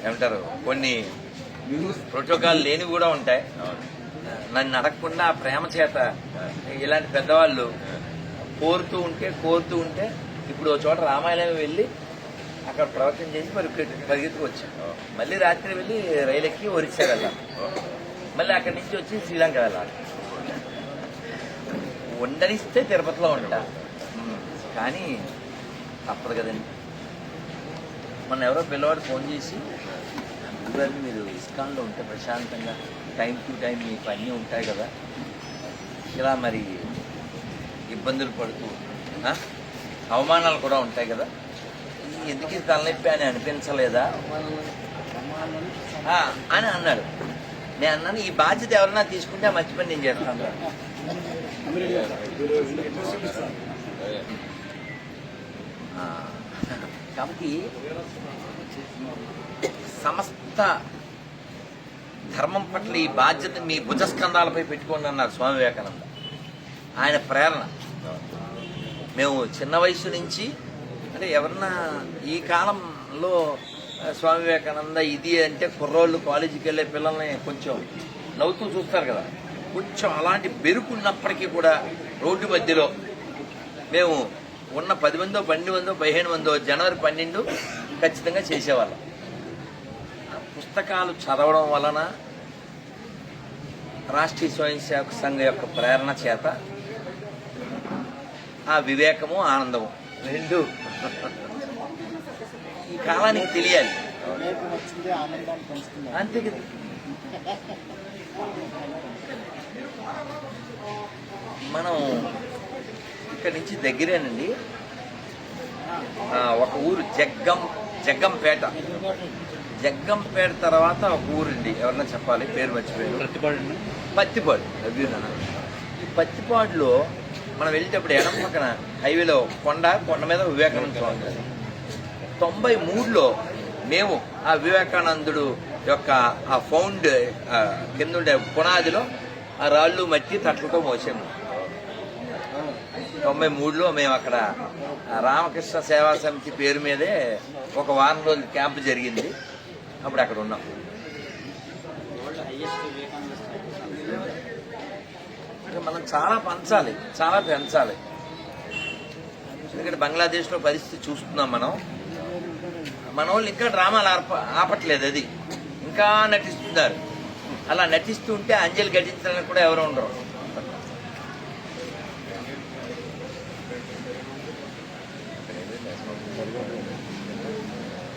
ఏమంటారు కొన్ని ప్రోటోకాల్ లేనివి కూడా ఉంటాయి. నన్ను అడగకుండా ప్రేమ చేత ఇలాంటి పెద్దవాళ్ళు కోరుతూ ఉంటే ఇప్పుడు ఒక చోట రామాయణం వెళ్ళి అక్కడ ప్రవచనం చేసి పరిగెత్తుకు వచ్చాం. మళ్ళీ రాత్రి వెళ్ళి రైలు ఎక్కి ఒరిస్సా వెళ్ళాలి, మళ్ళీ అక్కడి నుంచి వచ్చి శ్రీలంక వెళ్ళాలి. ఉండనిస్తే తిరుపతిలో ఉంటా, కానీ తప్పదు కదండి. మొన్న ఎవరో పిల్లవాడు ఫోన్ చేసి మీరు ఇస్కాన్లో ఉంటే ప్రశాంతంగా టైం టు టైం మీకు అన్నీ ఉంటాయి కదా, ఇలా మరి ఇబ్బందులు పడుతూ అవమానాలు కూడా ఉంటాయి కదా, ఎందుకు తలనొప్పి అని అనిపించలేదా అని అన్నాడు. నేను అన్నాను, ఈ బాధ్యత ఎవరన్నా తీసుకుంటే ఆ మంచి పని నేను చేస్తాను. కాబట్టి సమస్త ధర్మం పట్ల ఈ బాధ్యత మీ భుజస్కంధాలపై పెట్టుకోండి అన్నారు స్వామి వివేకానంద. ఆయన ప్రేరణ. మేము చిన్న వయసు నుంచి అంటే ఎవరన్నా ఈ కాలంలో స్వామి వివేకానంద ఇది అంటే కుర్రోళ్ళు కాలేజీకి వెళ్ళే పిల్లల్ని కొంచెం నవ్వుతూ చూస్తారు కదా, కొంచెం అలాంటి బెరుకున్నప్పటికీ కూడా రోడ్డు మధ్యలో మేము ఉన్న 10 మందో 12 మందో 15 మందో జనవరి 12 ఖచ్చితంగా చేసేవాళ్ళం. పుస్తకాలు చదవడం వలన రాష్ట్రీయ స్వయం సేవక సంఘం యొక్క ప్రేరణ చేత ఆ వివేకము ఆనందము రెండు ఈ కాలానికి తెలియాలి. అంతే కదా. మనం ఇక్కడి నుంచి దగ్గరేనండి, ఒక ఊరు జగ్గంపేట తర్వాత ఒక ఊరండి, ఎవరన్నా చెప్పాలి, పేరు మర్చిపోయారు. పత్తిపాడు. ఈ పత్తిపాడులో మనం వెళ్ళేటప్పుడు ఎడం పక్కన హైవేలో కొండ మీద వివేకానంద స్వామి. 93లో మేము ఆ వివేకానందుడు యొక్క ఆ ఫౌండ్ కింద ఉండే పునాదిలో ఆ రాళ్ళు మట్టి తట్లతో మోసాము. 93లో మేము అక్కడ రామకృష్ణ సేవా సమితి పేరు మీదే ఒక వారం రోజులు క్యాంపు జరిగింది. అప్పుడు అక్కడ ఉన్నాం. మనం చాలా పంచాలి, చాలా పెంచాలి. ఎందుకంటే బంగ్లాదేశ్లో పరిస్థితి చూస్తున్నాం మనం. మన వాళ్ళు ఇంకా డ్రామాలు ఆపట్లేదు, అది ఇంకా నటిస్తున్నారు. అలా నటిస్తూ ఉంటే అంజలి ఘటించడానికి కూడా ఎవరు ఉండరు.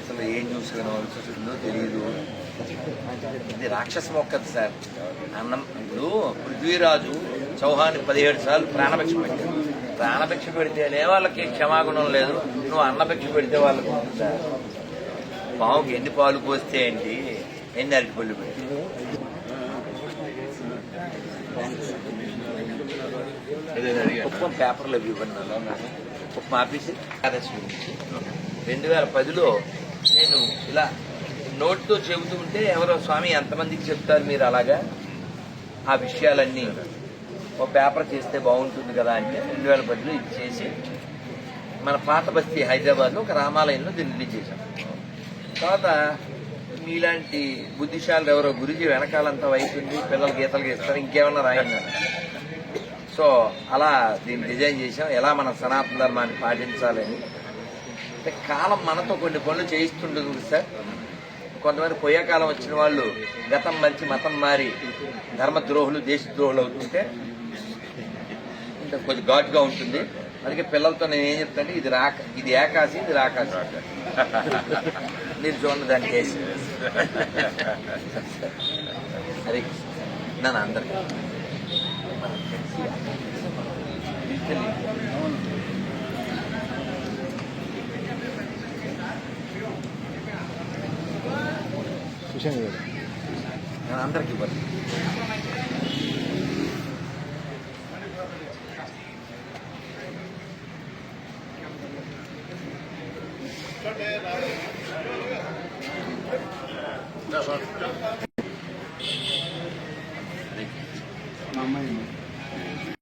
అసలు ఏం న్యూస్ వినవలసి వస్తుందో తెలియదు. ఇది రాక్షస మొక్కది సార్. అన్నం ఇప్పుడు పృథ్వీరాజు చౌహాన్ 17 సార్లు ప్రాణభిక్ష పెట్టాడు. ప్రాణభిక్ష పెడితేనే వాళ్ళకి క్షమాగుణం లేదు, నువ్వు అన్నభిక్ష పెడితే వాళ్ళకి ఉంటుందా? పావుకి ఎన్ని పాలు పోస్తే ఏంటి, ఎన్ని అరటిపళ్ళు పెట్టి. కుప్పం పేపర్లో ఇవ్వండి. కుప్పం ఆఫీసు ఆర్ఎస్ గురించి 2010లో నేను ఇలా నోట్తో చెబుతూ ఉంటే ఎవరో స్వామి ఎంతమందికి చెప్తారు మీరు అలాగా, ఆ విషయాలన్నీ ఒక పేపర్ చేస్తే బాగుంటుంది కదా అంటే 2010లో ఇది చేసి మన పాత బస్తీ హైదరాబాద్లో ఒక రామాలయంలో దీన్ని రిలీజ్ చేశాం. తర్వాత మీలాంటి బుద్ధిశాలు ఎవరో గురుజీ వెనకాలంతా వైపుంది, పిల్లలు గీతలు గీస్తారు, ఇంకేమన్నా రాయండి. సో అలా దీన్ని డిజైన్ చేసాం, ఎలా మన సనాతన ధర్మాన్ని పాటించాలని. అంటే కాలం మనతో కొన్ని పనులు చేయిస్తుంటుంది సార్. కొంతమంది పోయే కాలం వచ్చిన వాళ్ళు గతం మరిచి మతం మారి ధర్మద్రోహులు దేశద్రోహులు అవుతుంటే కొంచెం ఘాటుగా ఉంటుంది. అందుకే పిల్లలతో నేను ఏం చెప్తానంటే ఇది ఏకాశి, ఇది రాకాశి, మీరు చూడండి దాన్ని కేసు. అది నన్ను అందరికీ అందరికీ ఇవ్వాలి.